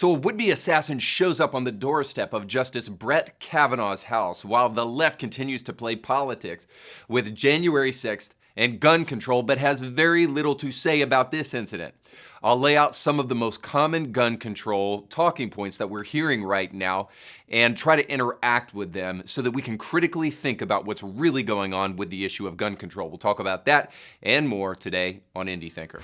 So a would-be assassin shows up on the doorstep of Justice Brett Kavanaugh's house while the left continues to play politics with January 6th and gun control, but has very little to say about this incident. I'll lay out some of the most common gun control talking points that we're hearing right now and try to interact with them so that we can critically think about what's really going on with the issue of gun control. We'll talk about that and more today on Indie Thinker.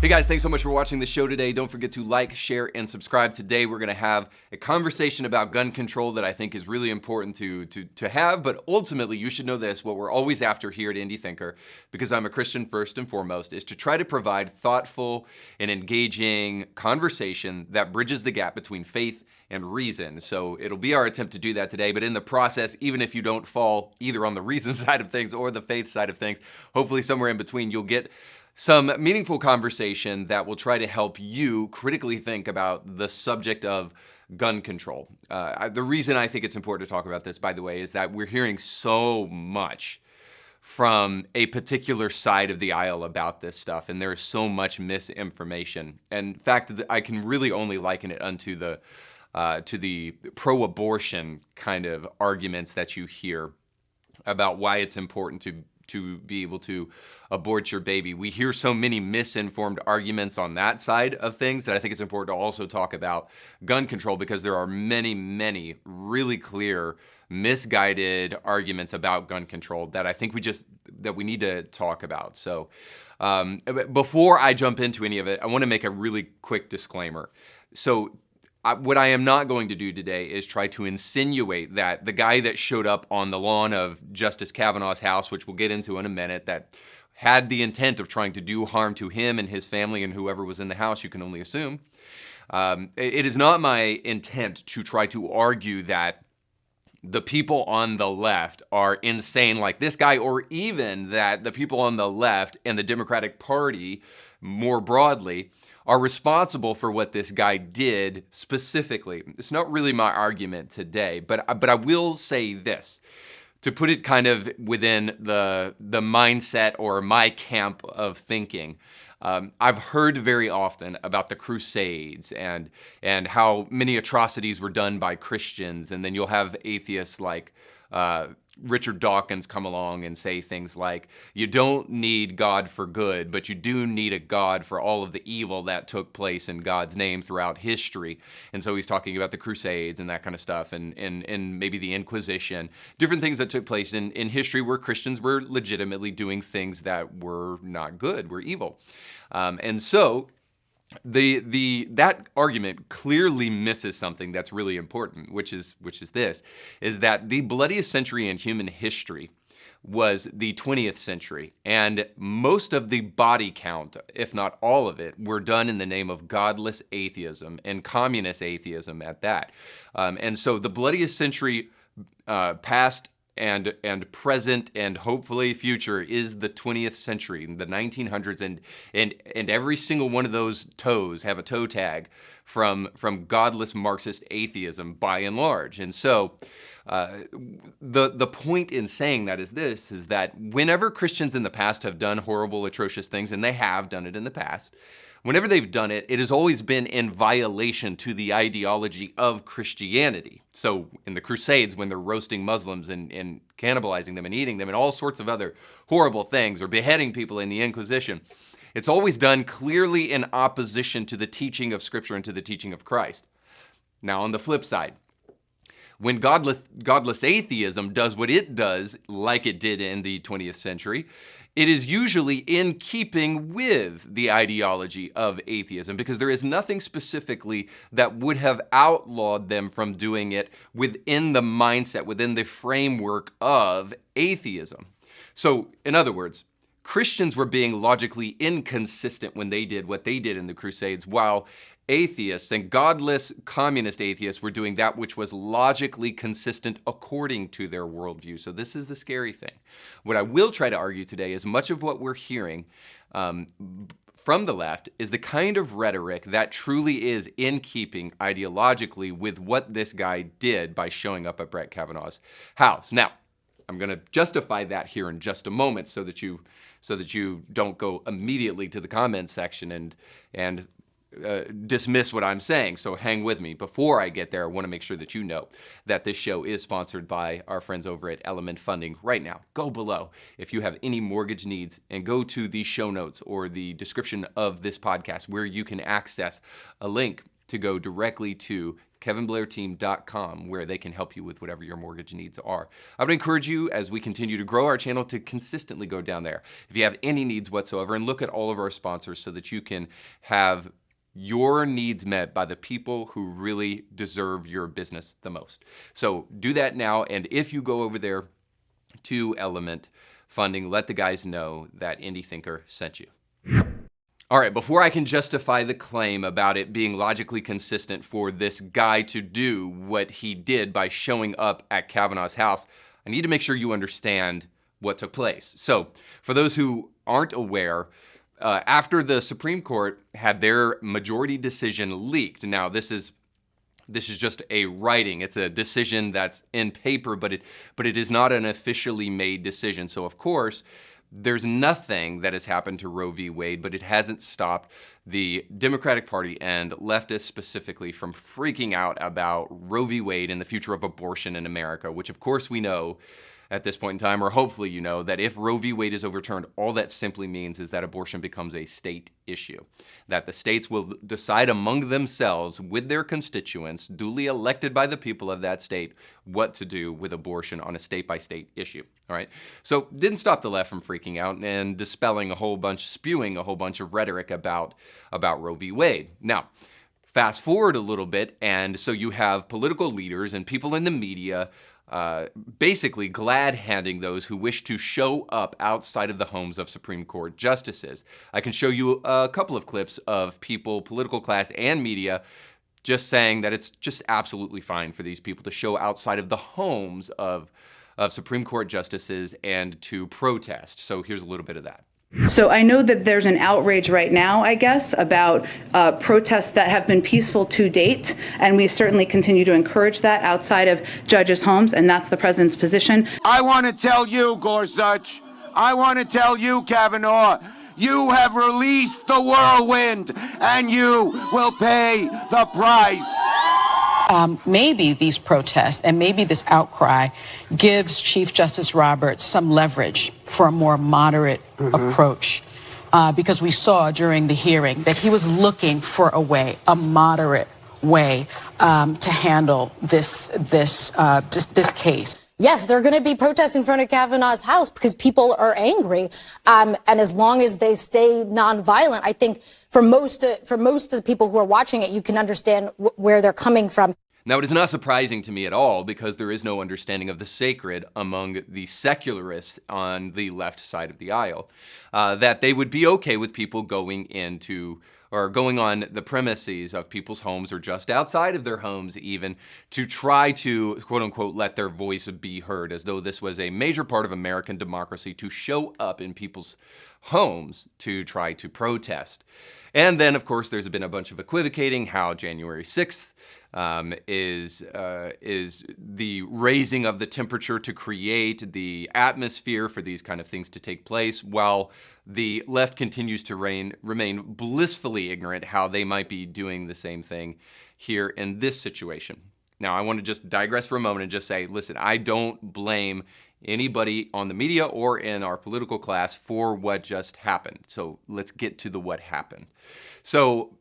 Hey guys, thanks so much for watching the show today. Don't forget to like, share, and subscribe. Today we're going to have a conversation about gun control that I think is really important to have, but ultimately you should know this, what we're always after here at Indie Thinker, because I'm a Christian first and foremost, is to try to provide thoughtful and engaging conversation that bridges the gap between faith and reason. So it'll be our attempt to do that today, but in the process, even if you don't fall either on the reason side of things or the faith side of things, hopefully somewhere in between you'll get some meaningful conversation that will try to help you critically think about the subject of gun control. The reason I think it's important to talk about this, by the way, is that we're hearing so much from a particular side of the aisle about this stuff, and there is so much misinformation. And in fact, I can really only liken it unto to the pro-abortion kind of arguments that you hear about why it's important to be able to abort your baby. We hear so many misinformed arguments on that side of things that I think it's important to also talk about gun control, because there are many, many really clear, misguided arguments about gun control that I think we need to talk about. So before I jump into any of it, I want to make a really quick disclaimer. So what I am not going to do today is try to insinuate that the guy that showed up on the lawn of Justice Kavanaugh's house, which we'll get into in a minute, that had the intent of trying to do harm to him and his family and whoever was in the house, you can only assume. It is not my intent to try to argue that the people on the left are insane like this guy, or even that the people on the left and the Democratic Party more broadly are responsible for what this guy did specifically. It's not really my argument today, but I will say this, to put it kind of within the mindset or my camp of thinking. I've heard very often about the Crusades and how many atrocities were done by Christians, and then you'll have atheists like Richard Dawkins come along and say things like, you don't need God for good, but you do need a God for all of the evil that took place in God's name throughout history. And so he's talking about the Crusades and that kind of stuff, and maybe the Inquisition, different things that took place in history where Christians were legitimately doing things that were not good, were evil. And so that argument clearly misses something that's really important, which is that the bloodiest century in human history was the 20th century, and most of the body count, if not all of it, were done in the name of godless atheism and communist atheism at that. And so the bloodiest century past and present and hopefully future is the 20th century, the 1900s, and every single one of those toes have a toe tag from godless Marxist atheism by and large. And so the point in saying that is that whenever Christians in the past have done horrible, atrocious things, and they have done it in the past, whenever they've done it, it has always been in violation to the ideology of Christianity. So in the Crusades, when they're roasting Muslims and cannibalizing them and eating them and all sorts of other horrible things, or beheading people in the Inquisition, it's always done clearly in opposition to the teaching of Scripture and to the teaching of Christ. Now, on the flip side, when godless atheism does what it does, like it did in the 20th century, it is usually in keeping with the ideology of atheism, because there is nothing specifically that would have outlawed them from doing it within the mindset, within the framework of atheism. So, in other words, Christians were being logically inconsistent when they did what they did in the Crusades, while atheists and godless communist atheists were doing that which was logically consistent according to their worldview. So this is the scary thing. What I will try to argue today is much of what we're hearing from from the left is the kind of rhetoric that truly is in keeping ideologically with what this guy did by showing up at Brett Kavanaugh's house. Now, I'm going to justify that here in just a moment so that you don't go immediately to the comment section and dismiss what I'm saying. So hang with me. Before I get there, I want to make sure that you know that this show is sponsored by our friends over at Element Funding. Right now, go below if you have any mortgage needs and go to the show notes or the description of this podcast where you can access a link to go directly to kevinblairteam.com, where they can help you with whatever your mortgage needs are. I would encourage you, as we continue to grow our channel, to consistently go down there if you have any needs whatsoever and look at all of our sponsors so that you can have your needs met by the people who really deserve your business the most. So do that now, and if you go over there to Element Funding, let the guys know that Indie Thinker sent you. All right, before I can justify the claim about it being logically consistent for this guy to do what he did by showing up at Kavanaugh's house, I need to make sure you understand what took place. So, for those who aren't aware, after the Supreme Court had their majority decision leaked, now this is just a writing. It's a decision that's in paper, but it is not an officially made decision. So of course, there's nothing that has happened to Roe v. Wade, but it hasn't stopped the Democratic Party and leftists specifically from freaking out about Roe v. Wade and the future of abortion in America, which of course we know at this point in time, or hopefully you know, that if Roe v. Wade is overturned, all that simply means is that abortion becomes a state issue. That the states will decide among themselves with their constituents, duly elected by the people of that state, what to do with abortion on a state-by-state issue, all right? So didn't stop the left from freaking out and spewing a whole bunch of rhetoric about Roe v. Wade. Now, fast forward a little bit, and so you have political leaders and people in the media basically glad-handing those who wish to show up outside of the homes of Supreme Court justices. I can show you a couple of clips of people, political class and media, just saying that it's just absolutely fine for these people to show outside of the homes of Supreme Court justices and to protest. So here's a little bit of that. So I know that there's an outrage right now, I guess, about protests that have been peaceful to date, and we certainly continue to encourage that outside of judges' homes, and that's the president's position. I want to tell you, Gorsuch, I want to tell you, Kavanaugh, you have released the whirlwind, and you will pay the price. Maybe these protests and maybe this outcry gives Chief Justice Roberts some leverage for a more moderate approach, because we saw during the hearing that he was looking for a moderate way to handle this case. Yes, they're going to be protests in front of Kavanaugh's house because people are angry. And as long as they stay nonviolent, I think for most of the people who are watching it, you can understand where they're coming from. Now, it is not surprising to me at all because there is no understanding of the sacred among the secularists on the left side of the aisle, that they would be okay with people going into or going on the premises of people's homes or just outside of their homes even to try to, quote unquote, let their voice be heard, as though this was a major part of American democracy to show up in people's homes to try to protest. And then, of course, there's been a bunch of equivocating how January 6th is the raising of the temperature to create the atmosphere for these kind of things to take place, while the left continues to remain blissfully ignorant how they might be doing the same thing here in this situation. Now, I want to just digress for a moment and just say, listen, I don't blame anybody on the media or in our political class for what just happened. So let's get to the what happened. So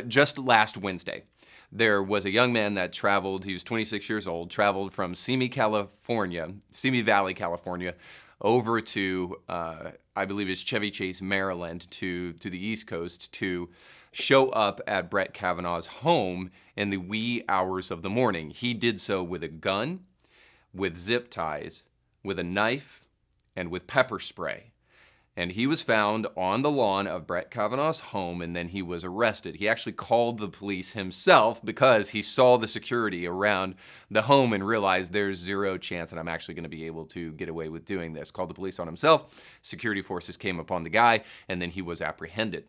just last Wednesday, there was a young man that traveled, he was 26 years old, traveled from Simi Valley, California, over to, I believe it's Chevy Chase, Maryland, to the East Coast to show up at Brett Kavanaugh's home in the wee hours of the morning. He did so with a gun, with zip ties, with a knife, and with pepper spray. And he was found on the lawn of Brett Kavanaugh's home, and then he was arrested. He actually called the police himself because he saw the security around the home and realized there's zero chance that I'm actually going to be able to get away with doing this. Called the police on himself. Security forces came upon the guy, and then he was apprehended.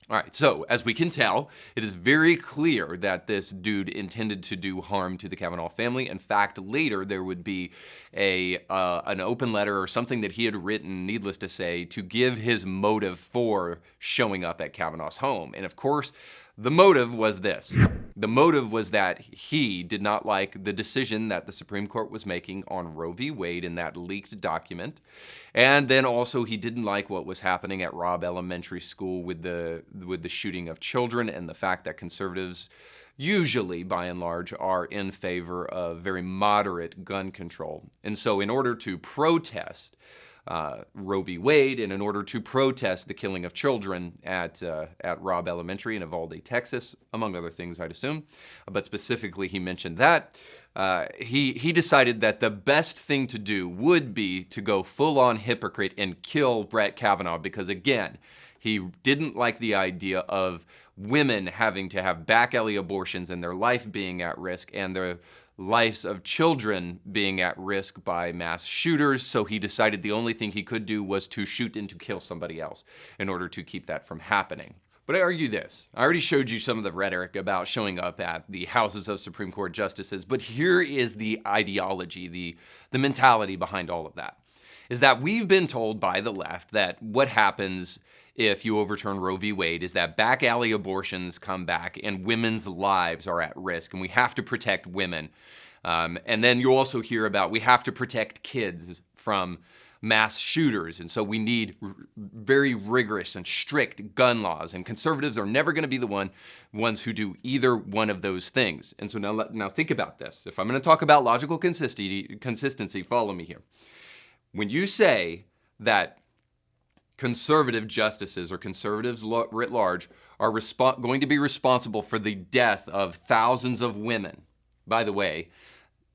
All right, so as we can tell, it is very clear that this dude intended to do harm to the Kavanaugh family. In fact, later there would be an open letter or something that he had written, needless to say, to give his motive for showing up at Kavanaugh's home. And of course, the motive was this. The motive was that he did not like the decision that the Supreme Court was making on Roe v. Wade in that leaked document. And then also he didn't like what was happening at Robb Elementary School with the shooting of children and the fact that conservatives usually, by and large, are in favor of very moderate gun control. And so in order to protest Roe v. Wade, and in order to protest the killing of children at Robb Elementary in Uvalde, Texas, among other things, I'd assume, but specifically he mentioned that, he decided that the best thing to do would be to go full-on hypocrite and kill Brett Kavanaugh because, again, he didn't like the idea of women having to have back alley abortions and their life being at risk and the lives of children being at risk by mass shooters, so he decided the only thing he could do was to shoot and to kill somebody else in order to keep that from happening. But I argue this. I already showed you some of the rhetoric about showing up at the houses of Supreme Court justices, but here is the ideology, the mentality behind all of that, is that we've been told by the left that what happens if you overturn Roe v. Wade is that back alley abortions come back and women's lives are at risk and we have to protect women. And then you also hear about we have to protect kids from mass shooters. And so we need very rigorous and strict gun laws. And conservatives are never going to be the ones who do either one of those things. And so now think about this. If I'm going to talk about logical consistency, follow me here. When you say that conservative justices or conservatives writ large are going to be responsible for the death of thousands of women. By the way,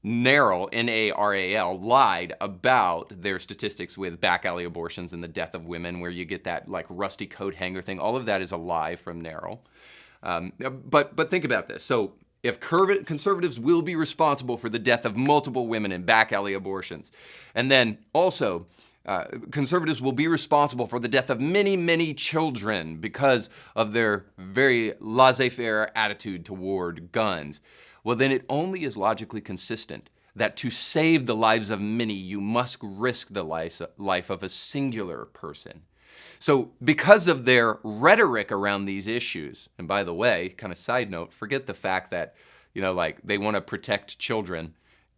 NARAL, N-A-R-A-L, lied about their statistics with back alley abortions and the death of women, where you get that like rusty coat hanger thing. All of that is a lie from NARAL. But think about this. So if conservatives will be responsible for the death of multiple women in back alley abortions, and then also conservatives will be responsible for the death of many, many children because of their very laissez-faire attitude toward guns, well, then it only is logically consistent that to save the lives of many, you must risk the life of a singular person. So because of their rhetoric around these issues, and by the way, kind of side note, forget the fact that, like they want to protect children,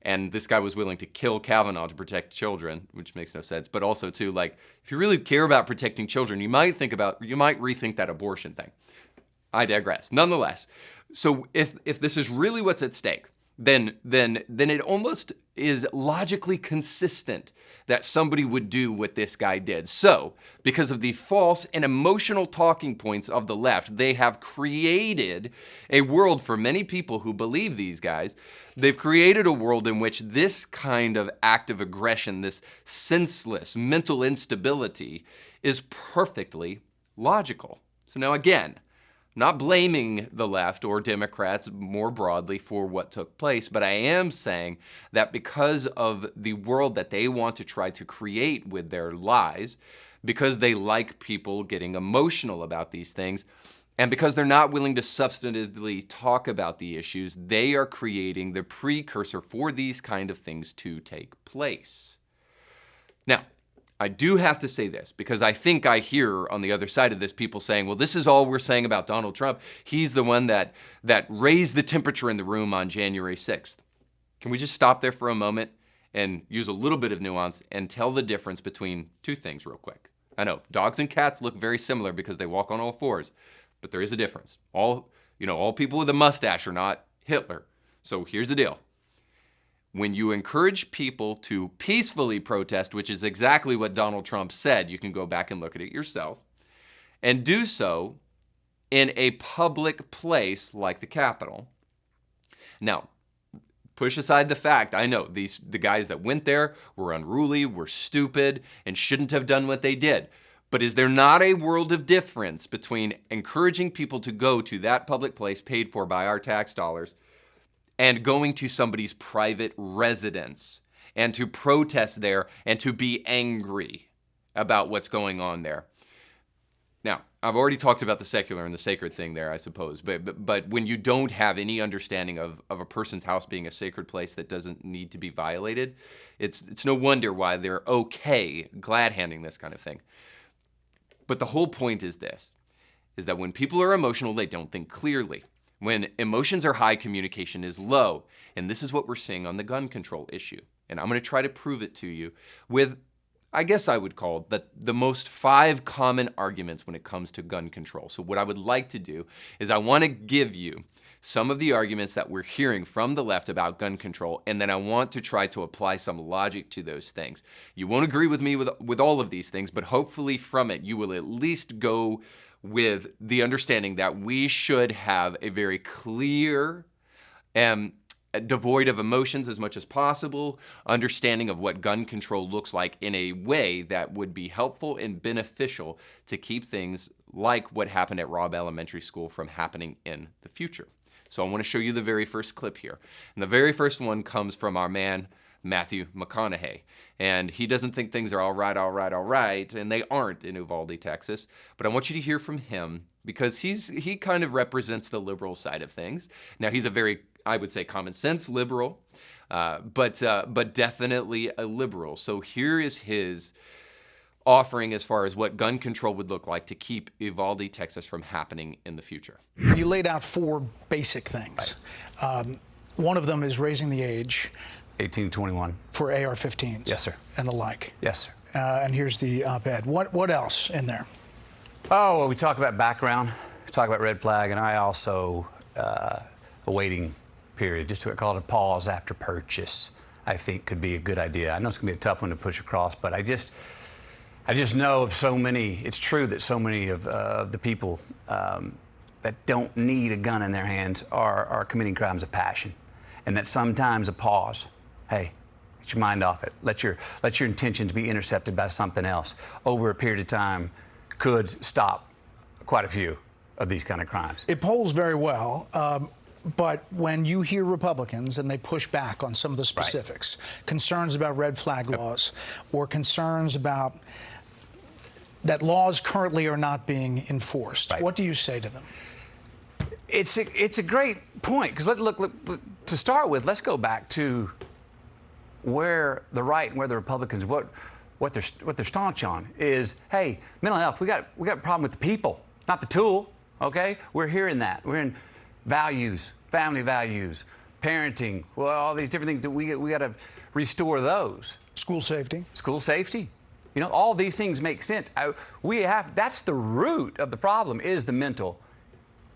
and this guy was willing to kill Kavanaugh to protect children, which makes no sense. But also, too, like, if you really care about protecting children, you might rethink that abortion thing. I digress. Nonetheless, so if this is really what's at stake, then it almost is logically consistent that somebody would do what this guy did. So, because of the false and emotional talking points of the left, they have created a world for many people who believe these guys. They've created a world in which this kind of act of aggression, this senseless mental instability, is perfectly logical. So now again, not blaming the left or Democrats more broadly for what took place, but I am saying that because of the world that they want to try to create with their lies, because they like people getting emotional about these things, and because they're not willing to substantively talk about the issues, they are creating the precursor for these kind of things to take place. Now, I do have to say this, because I think I hear on the other side of this people saying, well, this is all we're saying about Donald Trump. He's the one that raised the temperature in the room on January 6th. Can we just stop there for a moment and use a little bit of nuance and tell the difference between two things real quick? I know dogs and cats look very similar because they walk on all fours, but there is a difference. All people with a mustache are not Hitler. So here's the deal. When you encourage people to peacefully protest, which is exactly what Donald Trump said, you can go back and look at it yourself, and do so in a public place like the Capitol. Now, push aside the fact, I know the guys that went there were unruly, were stupid, and shouldn't have done what they did. But is there not a world of difference between encouraging people to go to that public place paid for by our tax dollars and going to somebody's private residence and to protest there and to be angry about what's going on there? Now, I've already talked about the secular and the sacred thing there, I suppose. But when you don't have any understanding of a person's house being a sacred place that doesn't need to be violated, it's no wonder why they're okay glad-handing this kind of thing. But the whole point is this, is that when people are emotional, they don't think clearly. When emotions are high, communication is low. And this is what we're seeing on the gun control issue. And I'm going to try to prove it to you with, I guess I would call the most 5 common arguments when it comes to gun control. So what I would like to do is I want to give you some of the arguments that we're hearing from the left about gun control, and then I want to try to apply some logic to those things. You won't agree with me with all of these things, but hopefully from it you will at least go with the understanding that we should have a very clear and devoid of emotions as much as possible, understanding of what gun control looks like in a way that would be helpful and beneficial to keep things like what happened at Robb Elementary School from happening in the future. So I want to show you the very first clip here. And the very first one comes from our man, Matthew McConaughey. And he doesn't think things are all right, and they aren't in Uvalde, Texas. But I want you to hear from him because he kind of represents the liberal side of things. Now, he's a very, I would say, common sense liberal, but definitely a liberal. So here is his offering as far as what gun control would look like to keep Uvalde, Texas from happening in the future. You laid out 4 basic things. Right. One of them is raising the age 18 to 21 for AR-15s. Yes, sir. And the like. Yes, sir. And here's the op-ed. What else in there? Oh, well, we talk about background, we talk about red flag, and I also a waiting period, just to call it a pause after purchase, I think could be a good idea. I know it's gonna be a tough one to push across, but I just know of so many. It's true that so many of the people that don't need a gun in their hands are committing crimes of passion, and that sometimes a pause, hey, get your mind off it. Let your intentions be intercepted by something else over a period of time could stop quite a few of these kind of crimes. It polls very well. But when you hear Republicans and they push back on some of the specifics, right, concerns about red flag laws, or concerns about that laws currently are not being enforced, right, what do you say to them? It's a great point, because look, to start with, let's go back to where the right and where the Republicans, what they're staunch on is, hey, mental health, we got a problem with the people, not the tool. Okay, we're hearing that. We're in values, family values, parenting, well, all these different things that we got to restore those. School safety. School safety. You know, all these things make sense. That's the root of the problem, is the mentally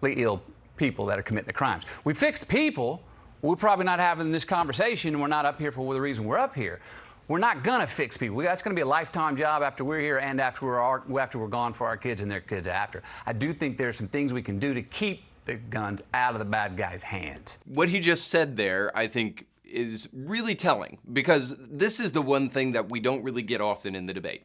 ill people that are committing the crimes. We fix people, we're probably not having this conversation, and we're not up here for the reason we're up here. We're not gonna fix people. That's gonna be a lifetime job after we're here and after we're gone for our kids and their kids after. I do think there's some things we can do to keep the guns out of the bad guys' hands. What he just said there, I think, is really telling, because this is the one thing that we don't really get often in the debate.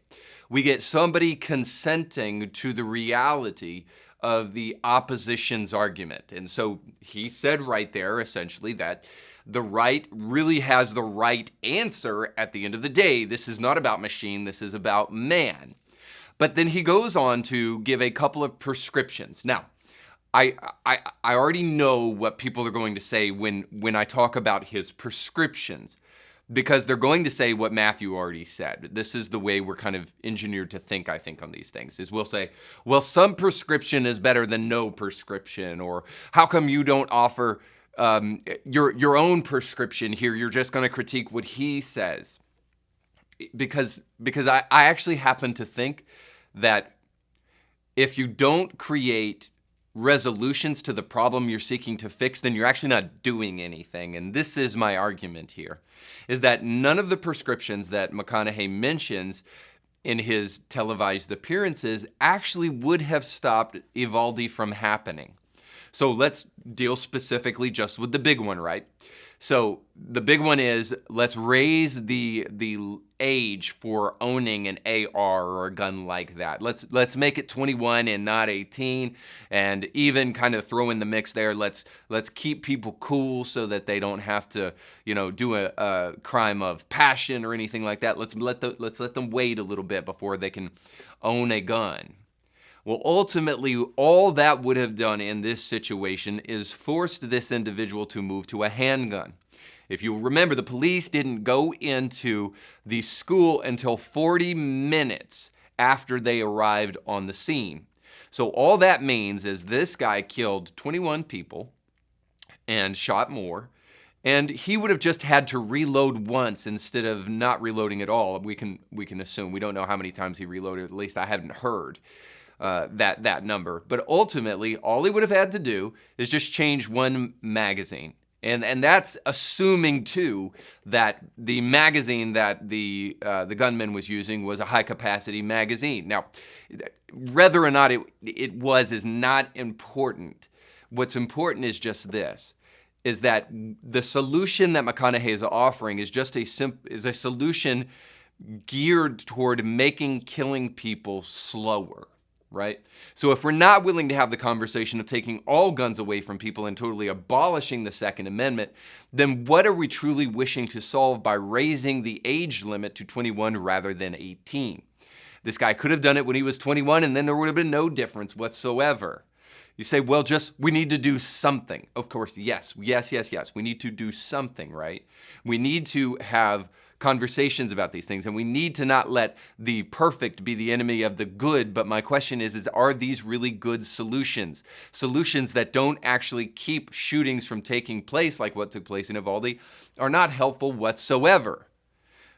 We get somebody consenting to the reality of the opposition's argument. And so he said right there, essentially, that the right really has the right answer at the end of the day. This is not about machine, this is about man. But then he goes on to give a couple of prescriptions. Now, I already know what people are going to say when I talk about his prescriptions, because they're going to say what Matthew already said. This is the way we're kind of engineered to think, I think, on these things, is we'll say, well, some prescription is better than no prescription, or how come you don't offer your own prescription here? You're just going to critique what he says. Because I actually happen to think that if you don't create resolutions to the problem you're seeking to fix, then you're actually not doing anything. And this is my argument here, is that none of the prescriptions that McConaughey mentions in his televised appearances actually would have stopped Uvalde from happening. So let's deal specifically just with the big one, right? So the big one is, let's raise the age for owning an AR or a gun like that. Let's make it 21 and not 18, and even kind of throw in the mix there, let's keep people cool so that they don't have to, do a crime of passion or anything like that. Let's let them wait a little bit before they can own a gun. Well, ultimately, all that would have done in this situation is forced this individual to move to a handgun. If you remember, the police didn't go into the school until 40 minutes after they arrived on the scene. So all that means is this guy killed 21 people and shot more, and he would have just had to reload once instead of not reloading at all. We can assume. We don't know how many times he reloaded. At least I haven't heard that number. But ultimately, all he would have had to do is just change one magazine. And that's assuming, too, that the magazine that the gunman was using was a high-capacity magazine. Now, whether or not it was is not important. What's important is just this, is that the solution that McConaughey is offering is just a solution geared toward making killing people slower. Right? So if we're not willing to have the conversation of taking all guns away from people and totally abolishing the Second Amendment, then what are we truly wishing to solve by raising the age limit to 21 rather than 18? This guy could have done it when he was 21 and then there would have been no difference whatsoever. You say, well, we need to do something. Of course, yes. We need to do something, right? We need to have conversations about these things, and we need to not let the perfect be the enemy of the good. But my question is are these really good solutions? Solutions that don't actually keep shootings from taking place like what took place in Uvalde are not helpful whatsoever.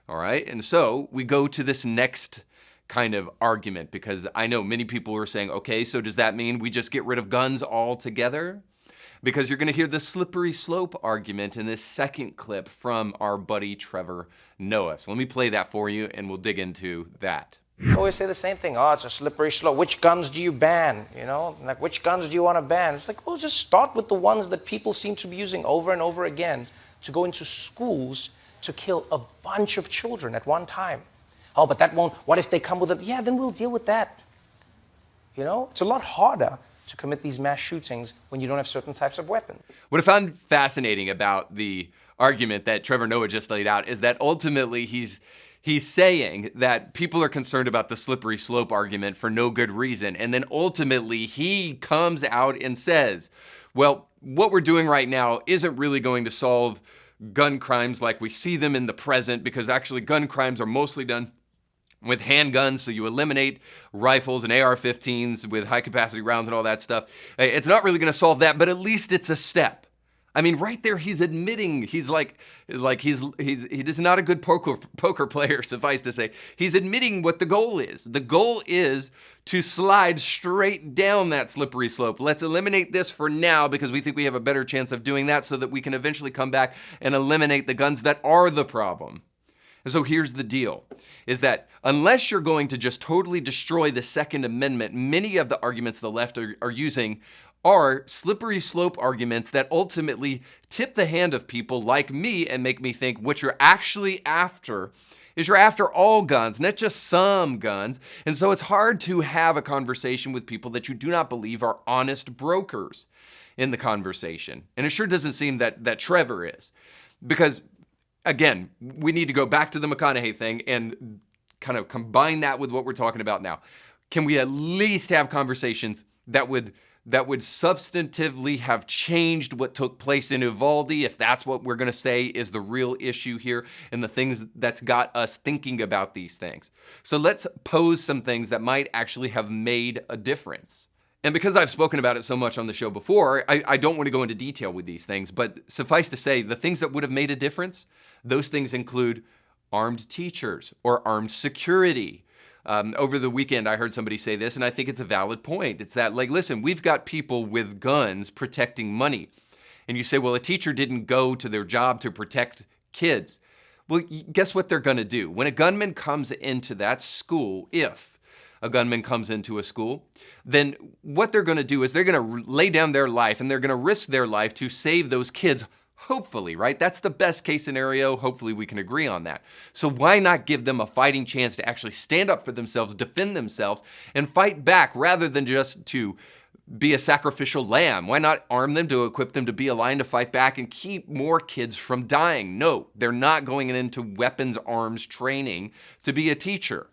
All right, and so we go to this next kind of argument, because I know many people are saying, okay, so does that mean we just get rid of guns altogether? Because you're going to hear the slippery slope argument in this second clip from our buddy Trevor Noah. So let me play that for you and we'll dig into that. I always say the same thing. Oh, it's a slippery slope. Which guns do you ban? You know, like which guns do you want to ban? It's like, well, just start with the ones that people seem to be using over and over again to go into schools to kill a bunch of children at one time. Oh, but that won't, what if they come with it? Yeah, then we'll deal with that. You know, it's a lot harder to commit these mass shootings when you don't have certain types of weapons. What I found fascinating about the argument that Trevor Noah just laid out is that ultimately he's saying that people are concerned about the slippery slope argument for no good reason. And then ultimately he comes out and says, well, what we're doing right now isn't really going to solve gun crimes like we see them in the present, because actually gun crimes are mostly done with handguns, so you eliminate rifles and AR-15s with high-capacity rounds and all that stuff. It's not really going to solve that, but at least it's a step. I mean, right there, he's admitting he's not a good poker player, suffice to say. He's admitting what the goal is. The goal is to slide straight down that slippery slope. Let's eliminate this for now because we think we have a better chance of doing that so that we can eventually come back and eliminate the guns that are the problem. And so here's the deal, is that unless you're going to just totally destroy the Second Amendment, many of the arguments the left are using are slippery slope arguments that ultimately tip the hand of people like me and make me think what you're actually after is you're after all guns, not just some guns. And so it's hard to have a conversation with people that you do not believe are honest brokers in the conversation. And it sure doesn't seem that Trevor is. Because again, we need to go back to the McConaughey thing and kind of combine that with what we're talking about now. Can we at least have conversations that would substantively have changed what took place in Uvalde, if that's what we're going to say is the real issue here and the things that's got us thinking about these things? So let's pose some things that might actually have made a difference. And because I've spoken about it so much on the show before, I don't want to go into detail with these things, but suffice to say, the things that would have made a difference, those things include armed teachers or armed security. Over the weekend, I heard somebody say this, and I think it's a valid point. It's that, like, listen, we've got people with guns protecting money. And you say, well, a teacher didn't go to their job to protect kids. Well, guess what they're going to do? When a gunman comes into that school, if a gunman comes into a school, then what they're going to do is they're going to lay down their life and they're going to risk their life to save those kids. Hopefully, right? That's the best case scenario. Hopefully we can agree on that. So why not give them a fighting chance to actually stand up for themselves, defend themselves, and fight back rather than just to be a sacrificial lamb? Why not arm them to equip them to be a lion to fight back and keep more kids from dying? No, they're not going into weapons arms training to be a teacher.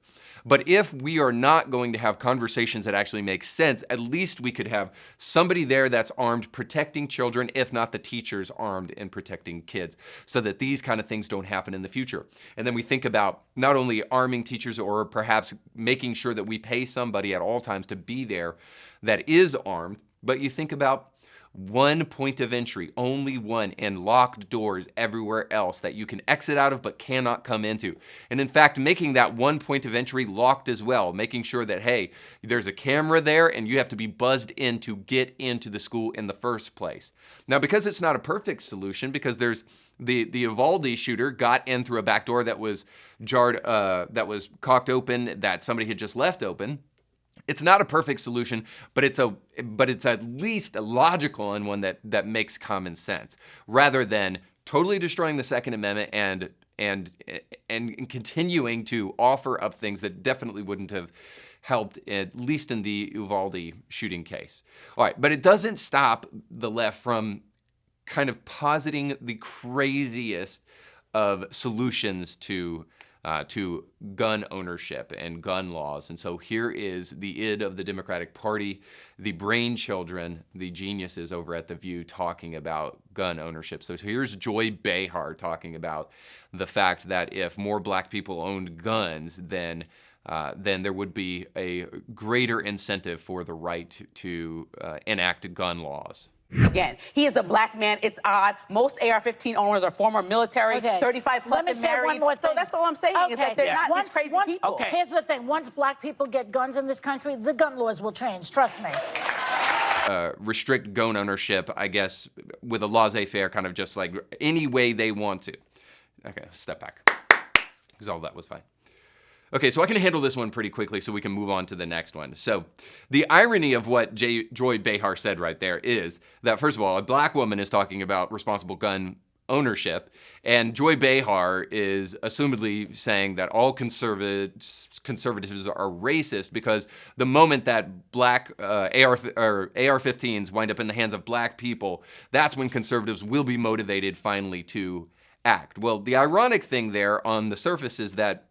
But if we are not going to have conversations that actually make sense, at least we could have somebody there that's armed protecting children, if not the teachers armed and protecting kids, so that these kind of things don't happen in the future. And then we think about not only arming teachers or perhaps making sure that we pay somebody at all times to be there that is armed, but you think about one point of entry, only one, and locked doors everywhere else that you can exit out of but cannot come into. And in fact, making that one point of entry locked as well, making sure that, hey, there's a camera there and you have to be buzzed in to get into the school in the first place. Now, because it's not a perfect solution, because there's the Uvalde shooter got in through a back door that was jarred, that was cocked open, that somebody had just left open. It's not a perfect solution, but it's at least a logical and one that makes common sense, rather than totally destroying the Second Amendment and continuing to offer up things that definitely wouldn't have helped, at least in the Uvalde shooting case. All right, but it doesn't stop the left from kind of positing the craziest of solutions to gun ownership and gun laws. And so here is the id of the Democratic Party, the brainchildren, the geniuses over at The View talking about gun ownership. So here's Joy Behar talking about the fact that if more black people owned guns, then there would be a greater incentive for the right to enact gun laws. Again, he is a black man. It's odd. Most AR-15 owners are former military, 35 plus Let me and say married. one more thing. So that's all I'm saying is that they're not these crazy people. Here's the thing. Once black people get guns in this country, the gun laws will change. Trust me. Restrict gun ownership, I guess, with a laissez-faire, kind of just like any way they want to. Okay, step back, because all that was fine. Okay, so I can handle this one pretty quickly so we can move on to the next one. So the irony of what Joy Behar said right there is that, first of all, a black woman is talking about responsible gun ownership, and Joy Behar is assumedly saying that all conservatives are racist because the moment that black AR-15s wind up in the hands of black people, that's when conservatives will be motivated finally to act. Well, the ironic thing there on the surface is that,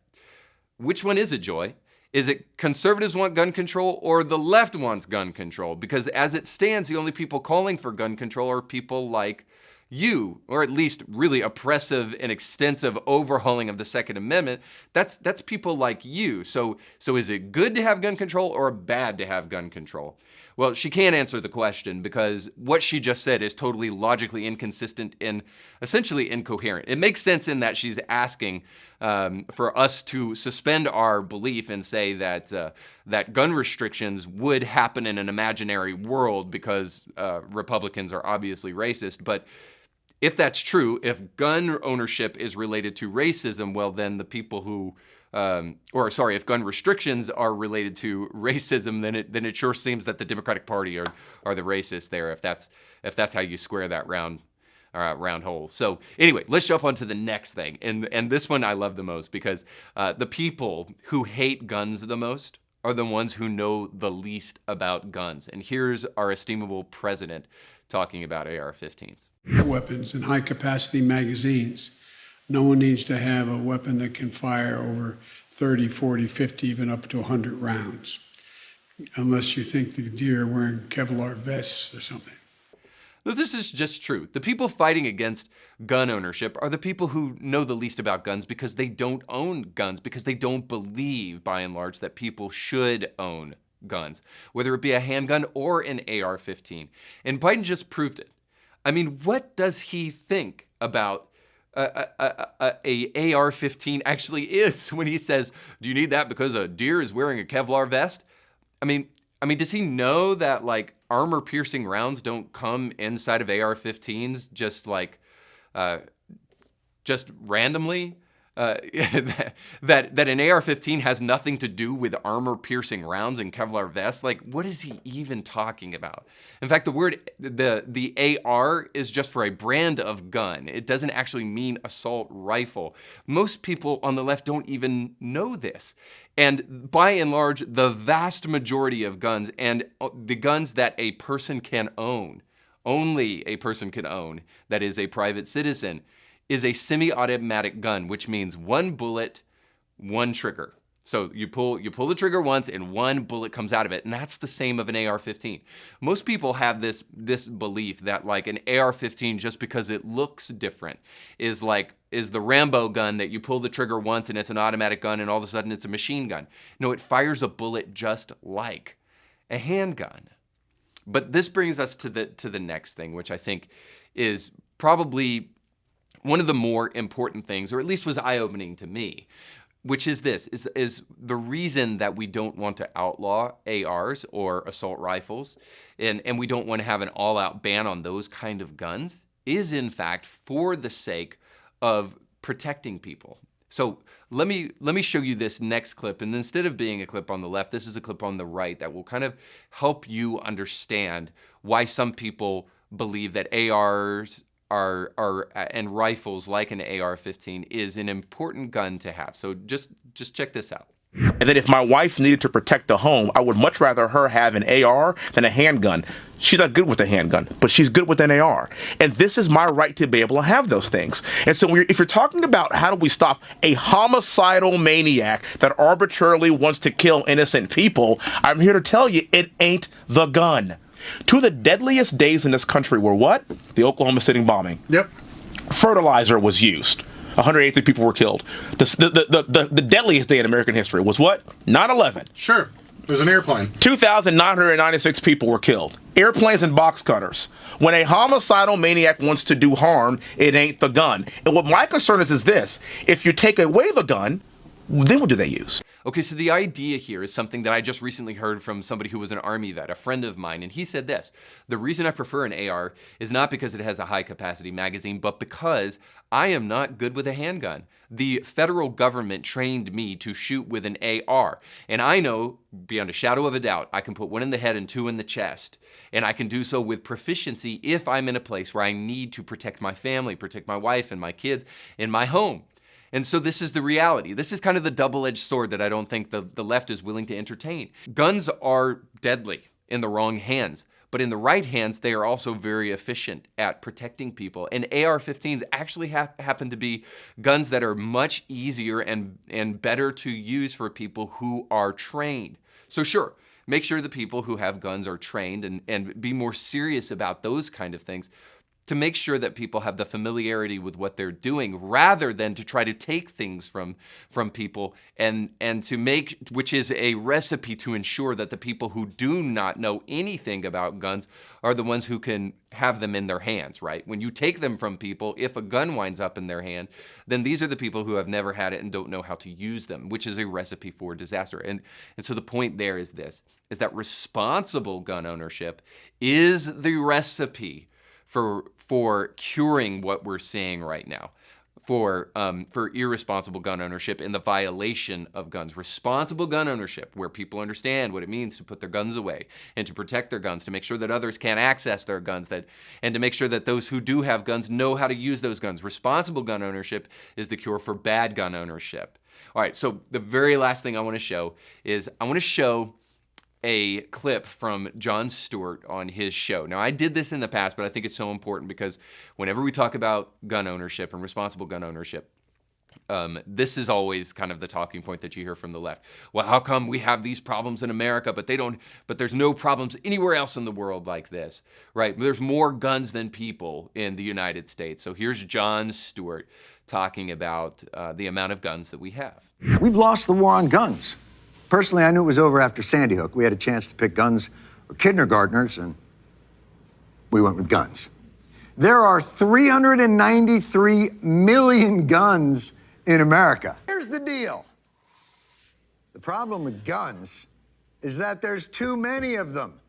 which one is it, Joy? Is it conservatives want gun control or the left wants gun control? Because as it stands, the only people calling for gun control are people like you, or at least really oppressive and extensive overhauling of the Second Amendment. That's people like you. So is it good to have gun control or bad to have gun control? Well, she can't answer the question because what she just said is totally logically inconsistent and essentially incoherent. It makes sense in that she's asking for us to suspend our belief and say that gun restrictions would happen in an imaginary world because Republicans are obviously racist. But if that's true, if gun ownership is related to racism, well, then the people who if gun restrictions are related to racism, then it sure seems that the Democratic Party are the racists there. If that's how you square that round hole. So anyway, let's jump on to the next thing, and this one I love the most because the people who hate guns the most are the ones who know the least about guns. And here's our estimable president talking about AR-15s. Weapons and high-capacity magazines. No one needs to have a weapon that can fire over 30, 40, 50, even up to 100 rounds, unless you think the deer are wearing Kevlar vests or something. This is just true. The people fighting against gun ownership are the people who know the least about guns because they don't own guns, because they don't believe, by and large, that people should own guns, whether it be a handgun or an AR-15. And Biden just proved it. I mean, what does he think about a AR-15 actually is when he says, do you need that because a deer is wearing a Kevlar vest? I mean, does he know that like armor-piercing rounds don't come inside of AR-15s just randomly? That an AR-15 has nothing to do with armor-piercing rounds and Kevlar vests? Like, what is he even talking about? In fact, the word, the AR is just for a brand of gun. It doesn't actually mean assault rifle. Most people on the left don't even know this. And by and large, the vast majority of guns and the guns that a person can own, only a person can own, that is a private citizen, is a semi-automatic gun, which means one bullet, one trigger. So you pull the trigger once and one bullet comes out of it, and that's the same of an AR-15. Most people have this belief that like an AR-15, just because it looks different, is the Rambo gun that you pull the trigger once and it's an automatic gun and all of a sudden it's a machine gun. No, it fires a bullet just like a handgun. But this brings us to the next thing, which I think is probably one of the more important things, or at least was eye-opening to me, which is this, is the reason that we don't want to outlaw ARs or assault rifles, and we don't want to have an all-out ban on those kind of guns, is in fact for the sake of protecting people. So let me show you this next clip, and instead of being a clip on the left, this is a clip on the right that will kind of help you understand why some people believe that ARs and rifles like an AR-15 is an important gun to have. So just check this out. And that if my wife needed to protect the home, I would much rather her have an AR than a handgun. She's not good with a handgun, but she's good with an AR. And this is my right to be able to have those things. And so if you're talking about how do we stop a homicidal maniac that arbitrarily wants to kill innocent people, I'm here to tell you it ain't the gun. Two of the deadliest days in this country were what? The Oklahoma City bombing. Yep. Fertilizer was used. 183 people were killed. The deadliest day in American history was what? 9/11. Sure. There's an airplane. 2,996 people were killed. Airplanes and box cutters. When a homicidal maniac wants to do harm, it ain't the gun. And what my concern is this. If you take away the gun, then what do they use? Okay, so the idea here is something that I just recently heard from somebody who was an Army vet, a friend of mine, and he said this: the reason I prefer an AR is not because it has a high capacity magazine, but because I am not good with a handgun. The federal government trained me to shoot with an AR, and I know, beyond a shadow of a doubt, I can put one in the head and two in the chest, and I can do so with proficiency if I'm in a place where I need to protect my family, protect my wife and my kids and my home. And so this is the reality. This is kind of the double-edged sword that I don't think the left is willing to entertain. Guns are deadly in the wrong hands, but in the right hands, they are also very efficient at protecting people. And AR-15s actually happen to be guns that are much easier and better to use for people who are trained. So sure, make sure the people who have guns are trained and be more serious about those kind of things, to make sure that people have the familiarity with what they're doing, rather than to try to take things from people and to make, which is a recipe to ensure that the people who do not know anything about guns are the ones who can have them in their hands, right? When you take them from people, if a gun winds up in their hand, then these are the people who have never had it and don't know how to use them, which is a recipe for disaster. And so the point there is this, is that responsible gun ownership is the recipe for curing what we're seeing right now, for irresponsible gun ownership and the violation of guns. Responsible gun ownership, where people understand what it means to put their guns away and to protect their guns, to make sure that others can't access their guns, and to make sure that those who do have guns know how to use those guns. Responsible gun ownership is the cure for bad gun ownership. All right, so the very last thing I want to show is a clip from Jon Stewart on his show. Now, I did this in the past, but I think it's so important because whenever we talk about gun ownership and responsible gun ownership, this is always kind of the talking point that you hear from the left. Well, how come we have these problems in America, but there's no problems anywhere else in the world like this, right? There's more guns than people in the United States. So here's Jon Stewart talking about the amount of guns that we have. We've lost the war on guns. Personally, I knew it was over after Sandy Hook. We had a chance to pick guns or kindergartners, and we went with guns. There are 393 million guns in America. Here's the deal. The problem with guns is that there's too many of them.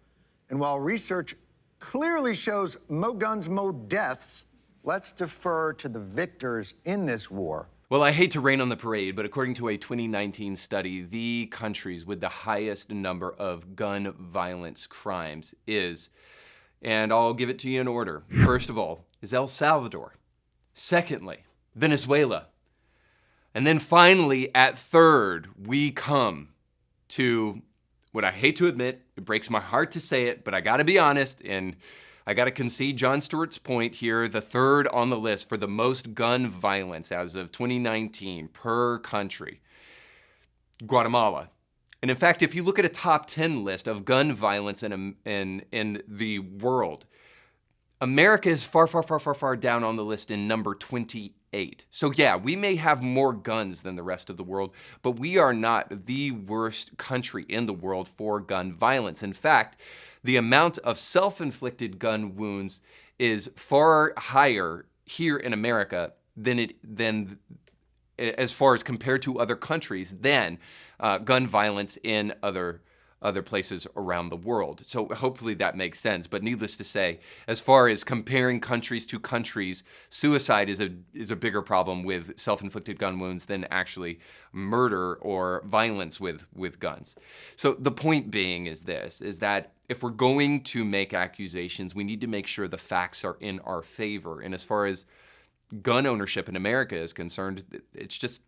And while research clearly shows mo guns, mo deaths, let's defer to the victors in this war. Well, I hate to rain on the parade, but according to a 2019 study, the countries with the highest number of gun violence crimes is, and I'll give it to you in order. First of all is El Salvador. Secondly, Venezuela. And then finally, at third, we come to what I hate to admit, it breaks my heart to say it, but I gotta be honest, and I gotta concede Jon Stewart's point here, the third on the list for the most gun violence as of 2019 per country. Guatemala. And in fact, if you look at a top 10 list of gun violence in the world, America is far, far, far, far, far down on the list in number 28. So yeah, we may have more guns than the rest of the world, but we are not the worst country in the world for gun violence. In fact, the amount of self-inflicted gun wounds is far higher here in America than as far as compared to other countries than gun violence in other places around the world. So hopefully that makes sense. But needless to say, as far as comparing countries to countries, suicide is a bigger problem with self-inflicted gun wounds than actually murder or violence with guns. So the point being is this, is that if we're going to make accusations, we need to make sure the facts are in our favor. And as far as gun ownership in America is concerned, it's just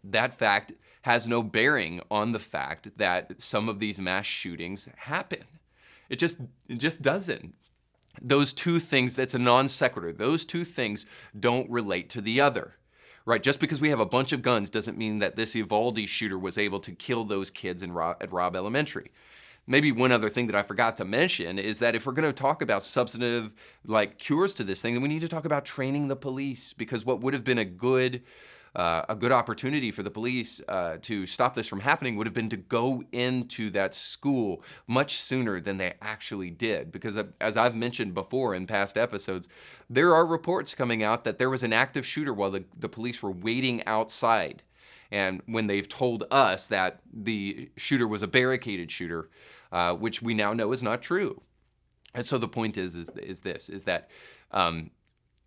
that fact has no bearing on the fact that some of these mass shootings happen. It just doesn't. Those two things, that's a non sequitur. Those two things don't relate to the other, right? Just because we have a bunch of guns doesn't mean that this Uvalde shooter was able to kill those kids at Robb Elementary. Maybe one other thing that I forgot to mention is that if we're going to talk about substantive cures to this thing, then we need to talk about training the police, because what would have been a good opportunity for the police to stop this from happening would have been to go into that school much sooner than they actually did. Because as I've mentioned before in past episodes, there are reports coming out that there was an active shooter while the police were waiting outside. And when they've told us that the shooter was a barricaded shooter, which we now know is not true. And so the point is that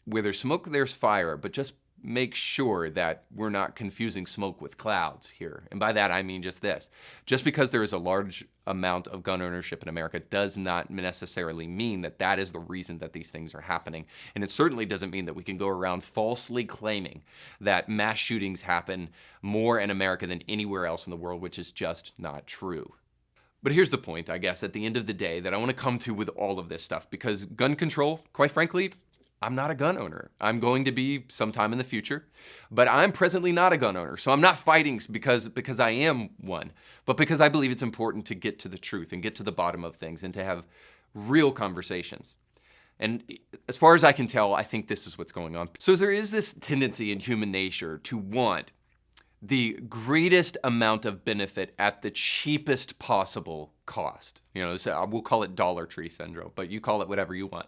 where there's smoke, there's fire, but just make sure that we're not confusing smoke with clouds here. And by that, I mean just this. Just because there is a large amount of gun ownership in America does not necessarily mean that that is the reason that these things are happening. And it certainly doesn't mean that we can go around falsely claiming that mass shootings happen more in America than anywhere else in the world, which is just not true. But here's the point, I guess, at the end of the day that I want to come to with all of this stuff, because gun control, quite frankly, I'm not a gun owner. I'm going to be sometime in the future, but I'm presently not a gun owner. So I'm not fighting because I am one, but because I believe it's important to get to the truth and get to the bottom of things and to have real conversations. And as far as I can tell, I think this is what's going on. So there is this tendency in human nature to want the greatest amount of benefit at the cheapest possible cost. So we'll call it Dollar Tree syndrome, but you call it whatever you want.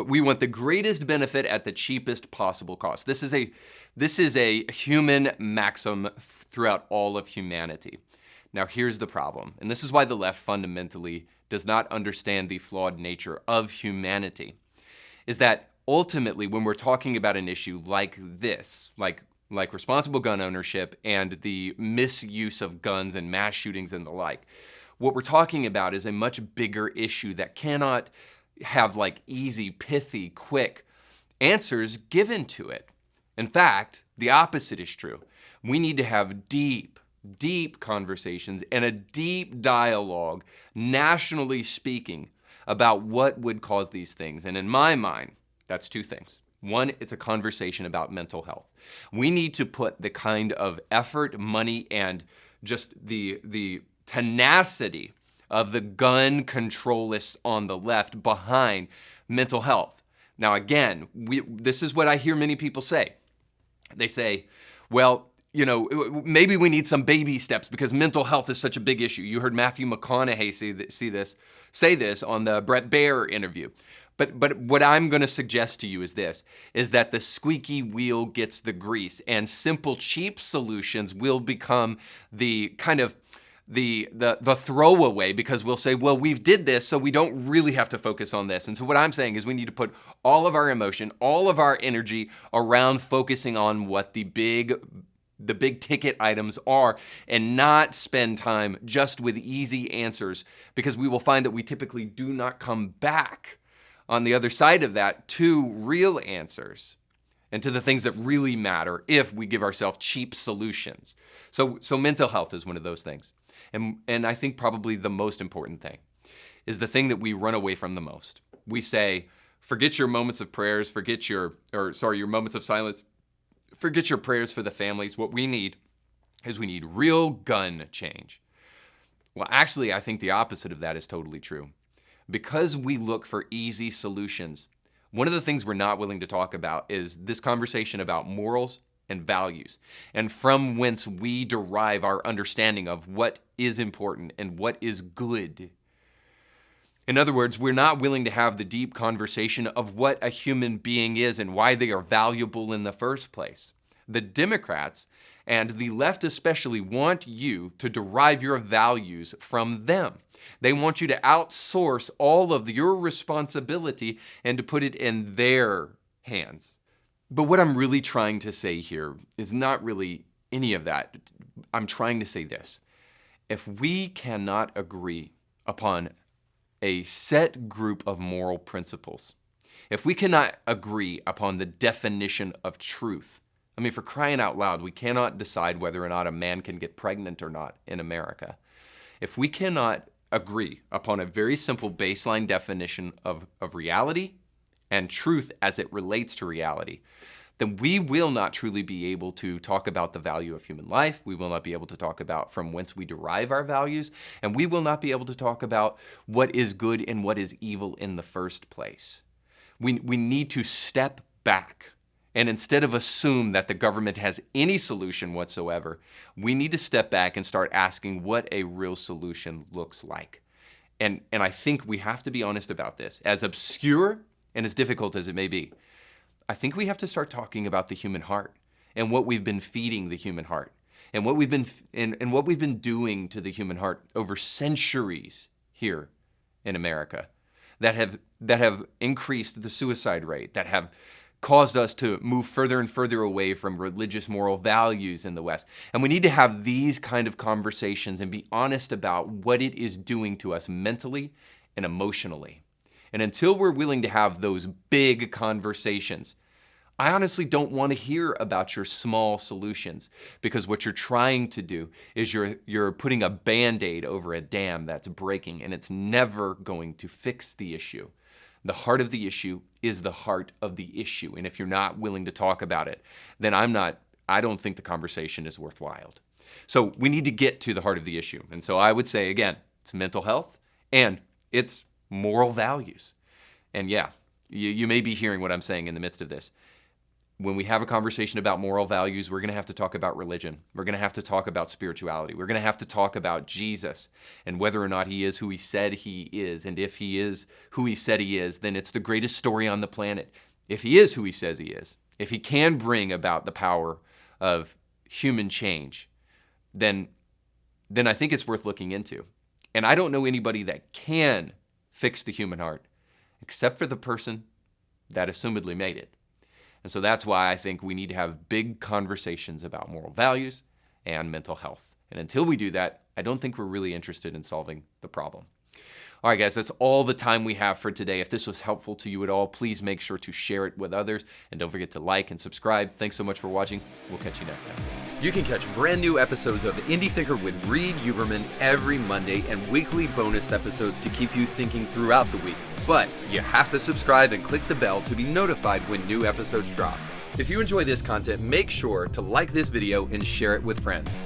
We want the greatest benefit at the cheapest possible cost. This is a human maxim throughout all of humanity. Now here's the problem, and this is why the left fundamentally does not understand the flawed nature of humanity, is that ultimately when we're talking about an issue like this, like responsible gun ownership and the misuse of guns and mass shootings and the like, what we're talking about is a much bigger issue that cannot have easy, pithy, quick answers given to it. In fact, the opposite is true. We need to have deep conversations and a deep dialogue, nationally speaking, about what would cause these things. And in my mind, that's two things. One, it's a conversation about mental health. We need to put the kind of effort, money, and just the tenacity of the gun controlists on the left behind mental health. Now, again, this is what I hear many people say. They say, well, maybe we need some baby steps because mental health is such a big issue. You heard Matthew McConaughey say this on the Bret Baier interview. But what I'm going to suggest to you is this, is that the squeaky wheel gets the grease, and simple, cheap solutions will become the kind of the throwaway, because we'll say, well, we've did this, so we don't really have to focus on this. And so what I'm saying is we need to put all of our emotion, all of our energy around focusing on what the big ticket items are, and not spend time just with easy answers, because we will find that we typically do not come back on the other side of that to real answers and to the things that really matter if we give ourselves cheap solutions. So mental health is one of those things. And I think probably the most important thing is the thing that we run away from the most. We say, forget your moments of prayers, your moments of silence, forget your prayers for the families. What we need is we need real gun change. Well, actually, I think the opposite of that is totally true. Because we look for easy solutions, one of the things we're not willing to talk about is this conversation about morals and values, and from whence we derive our understanding of what is important and what is good. In other words, we're not willing to have the deep conversation of what a human being is and why they are valuable in the first place. The Democrats, and the left especially, want you to derive your values from them. They want you to outsource all of your responsibility and to put it in their hands. But what I'm really trying to say here is not really any of that. I'm trying to say this. If we cannot agree upon a set group of moral principles, if we cannot agree upon the definition of truth, I mean, for crying out loud, we cannot decide whether or not a man can get pregnant or not in America. If we cannot agree upon a very simple baseline definition of reality and truth as it relates to reality, then we will not truly be able to talk about the value of human life. We will not be able to talk about from whence we derive our values, and we will not be able to talk about what is good and what is evil in the first place. We need to step back, and instead of assume that the government has any solution whatsoever, we need to step back and start asking what a real solution looks like. And I think we have to be honest about this. As obscure and as difficult as it may be, I think we have to start talking about the human heart and what we've been feeding the human heart and what we've been doing to the human heart over centuries here in America that have increased the suicide rate, that have caused us to move further and further away from religious moral values in the West. And we need to have these kind of conversations and be honest about what it is doing to us mentally and emotionally. And until we're willing to have those big conversations, I honestly don't want to hear about your small solutions, because what you're trying to do is you're putting a Band-Aid over a dam that's breaking, and it's never going to fix the issue. The heart of the issue is the heart of the issue. And if you're not willing to talk about it, then I don't think the conversation is worthwhile. So we need to get to the heart of the issue. And so I would say, again, it's mental health and it's moral values. And yeah, you may be hearing what I'm saying in the midst of this. When we have a conversation about moral values, we're going to have to talk about religion. We're going to have to talk about spirituality. We're going to have to talk about Jesus and whether or not he is who he said he is. And if he is who he said he is, then it's the greatest story on the planet. If he is who he says he is, if he can bring about the power of human change, then I think it's worth looking into. And I don't know anybody that can fix the human heart except for the person that assumedly made it. And so that's why I think we need to have big conversations about moral values and mental health. And until we do that, I don't think we're really interested in solving the problem. All right, guys, that's all the time we have for today. If this was helpful to you at all, please make sure to share it with others. And don't forget to like and subscribe. Thanks so much for watching. We'll catch you next time. You can catch brand new episodes of Indie Thinker with Reed Huberman every Monday and weekly bonus episodes to keep you thinking throughout the week. But you have to subscribe and click the bell to be notified when new episodes drop. If you enjoy this content, make sure to like this video and share it with friends.